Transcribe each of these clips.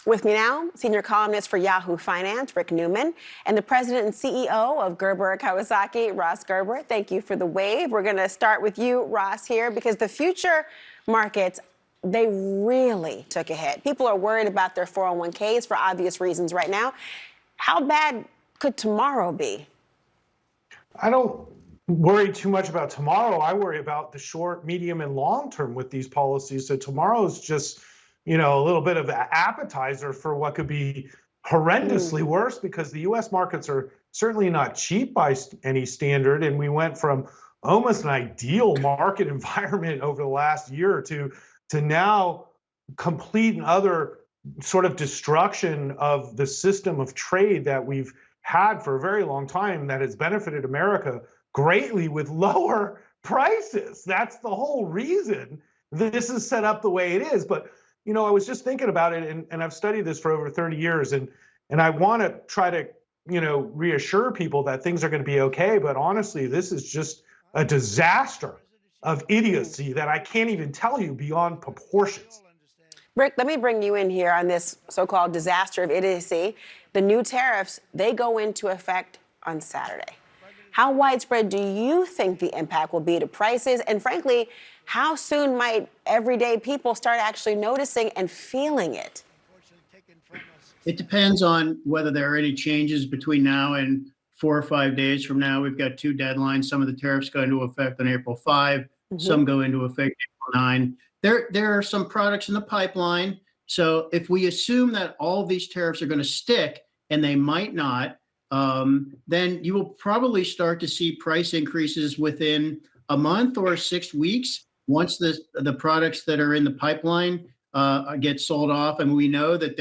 With me now, senior columnist for Yahoo Finance, Rick Newman, and the president and CEO of Gerber Kawasaki, Ross Gerber. Thank you for the wave. We're going to start with you, Ross, here, because the future markets, they really took a hit. People are worried about their 401ks for obvious reasons right now. How bad could tomorrow be? I don't worry too much about tomorrow. I worry about the short, medium, and long term with these policies. So tomorrow's just, a little bit of an appetizer for what could be horrendously worse, because the U.S. markets are certainly not cheap by any standard. And we went from almost an ideal market environment over the last year or two to now complete and utter sort of destruction of the system of trade that we've had for a very long time, that has benefited America greatly with lower prices. That's the whole reason this is set up the way it is. But, I was just thinking about it, and I've studied this for over 30 years, and I want to try to, reassure people that things are going to be okay. But honestly, this is just a disaster of idiocy that I can't even tell you beyond proportions. Rick, let me bring you in here on this so-called disaster of idiocy. The new tariffs, they go into effect on Saturday. How widespread do you think the impact will be to prices? And frankly, how soon might everyday people start actually noticing and feeling it? It depends on whether there are any changes between now and 4 or 5 days from now. We've got two deadlines. Some of the tariffs go into effect on April 5. Some go into effect April 9. There are some products in the pipeline. So if we assume that all of these tariffs are going to stick, and they might not, then you will probably start to see price increases within a month or 6 weeks once the products that are in the pipeline get sold off. And we know that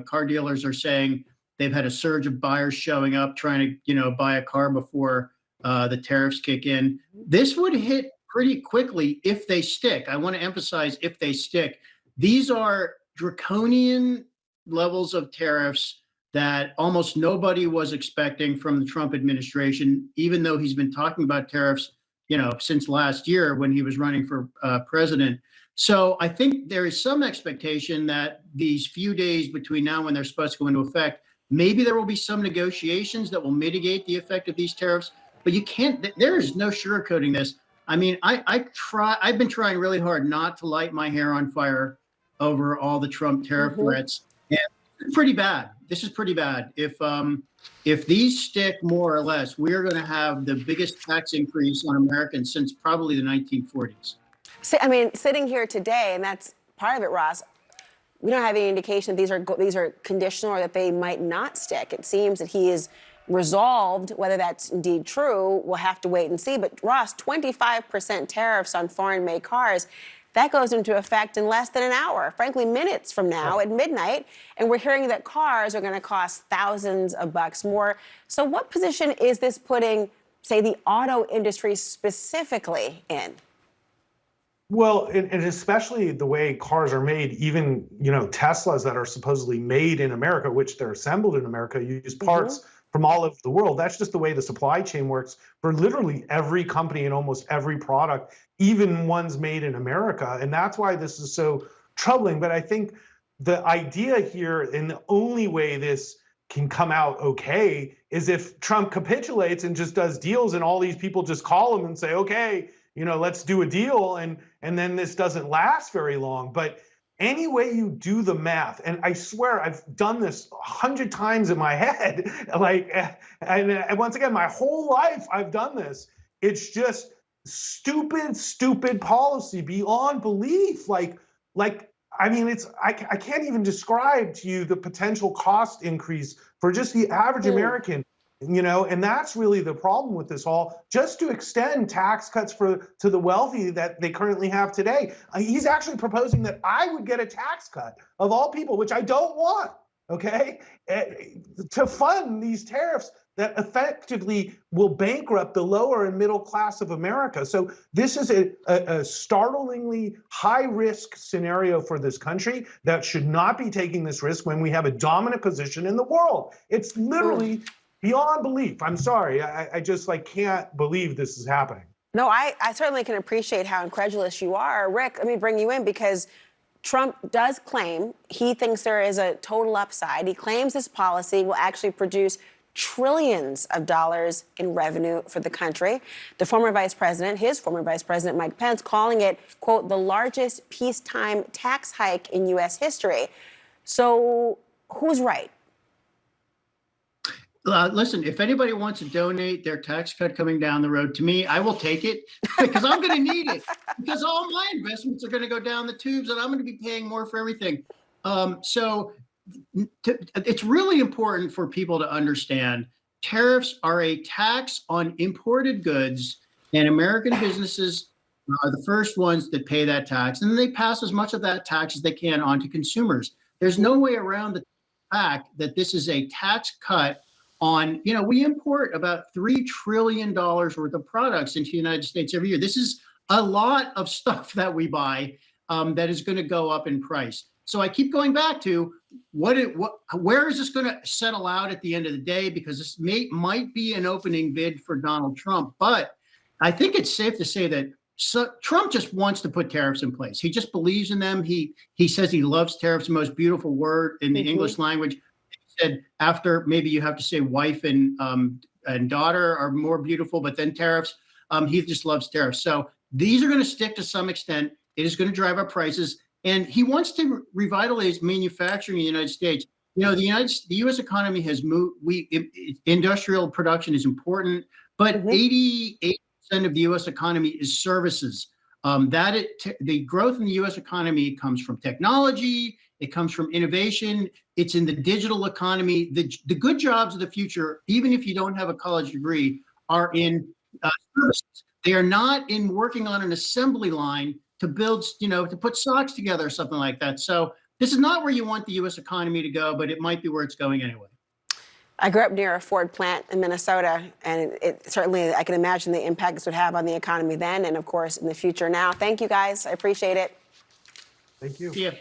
car dealers are saying they've had a surge of buyers showing up trying to buy a car before the tariffs kick in. This would hit pretty quickly if they stick. I want to emphasize if they stick. These are draconian levels of tariffs that almost nobody was expecting from the Trump administration, even though he's been talking about tariffs, since last year when he was running for president. So I think there is some expectation that these few days between now and when they're supposed to go into effect, maybe there will be some negotiations that will mitigate the effect of these tariffs. But there is no sugarcoating this. I mean, I've been trying really hard not to light my hair on fire over all the Trump tariff threats. And it's pretty bad. This is pretty bad. If these stick more or less, we're going to have the biggest tax increase on Americans since probably the 1940s. Sitting here today, and that's part of it, Ross, we don't have any indication that these are conditional or that they might not stick. It seems that he is resolved. Whether that's indeed true, we'll have to wait and see. But Ross, 25% tariffs on foreign-made cars, that goes into effect in less than an hour, frankly, minutes from now at midnight. And we're hearing that cars are going to cost thousands of bucks more. So what position is this putting, say, the auto industry specifically in? Well, and especially the way cars are made, even, Teslas that are supposedly made in America, which they're assembled in America, use parts from all over the world. That's just the way the supply chain works for literally every company and almost every product, even ones made in America. And that's why this is so troubling. But I think the idea here, and the only way this can come out okay, is if Trump capitulates and just does deals, and all these people just call him and say, okay, let's do a deal. And then this doesn't last very long. But any way you do the math, and I swear I've done this 100 times in my head, and once again, my whole life I've done this. It's just stupid policy beyond belief. I can't even describe to you the potential cost increase for just the average American. And that's really the problem with this all, just to extend tax cuts to the wealthy that they currently have today. He's actually proposing that I would get a tax cut, of all people, which I don't want, to fund these tariffs that effectively will bankrupt the lower and middle class of America. So this is a startlingly high-risk scenario for this country that should not be taking this risk when we have a dominant position in the world. It's literally beyond belief. I'm sorry. I just can't believe this is happening. No, I certainly can appreciate how incredulous you are. Rick, let me bring you in, because Trump does claim he thinks there is a total upside. He claims this policy will actually produce trillions of dollars in revenue for the country. The former vice president, his former vice president, Mike Pence, calling it, quote, the largest peacetime tax hike in U.S. history. So who's right? Listen, if anybody wants to donate their tax cut coming down the road to me, I will take it because I'm going to need it because all my investments are going to go down the tubes and I'm going to be paying more for everything. It's really important for people to understand tariffs are a tax on imported goods, and American businesses are the first ones that pay that tax. And then they pass as much of that tax as they can on to consumers. There's no way around the fact that this is a tax cut on, we import about $3 trillion worth of products into the United States every year. This is a lot of stuff that we buy that is going to go up in price. So I keep going back to where is this going to settle out at the end of the day? Because this might be an opening bid for Donald Trump. But I think it's safe to say that Trump just wants to put tariffs in place. He just believes in them. He says he loves tariffs, the most beautiful word in the English language. He said after maybe you have to say wife and daughter are more beautiful, but then tariffs, he just loves tariffs. So these are going to stick to some extent. It is going to drive up prices. And he wants to revitalize manufacturing in the United States. The U.S. economy has moved. Industrial production is important, but 88% of the U.S. economy is services. The growth in the U.S. economy comes from technology. It comes from innovation. It's in the digital economy. The good jobs of the future, even if you don't have a college degree, are in services. They are not in working on an assembly line to build, to put socks together or something like that. So this is not where you want the U.S. economy to go, but it might be where it's going anyway. I grew up near a Ford plant in Minnesota, and it certainly, I can imagine the impact this would have on the economy then and, of course, in the future now. Thank you, guys. I appreciate it. Thank you. Yeah.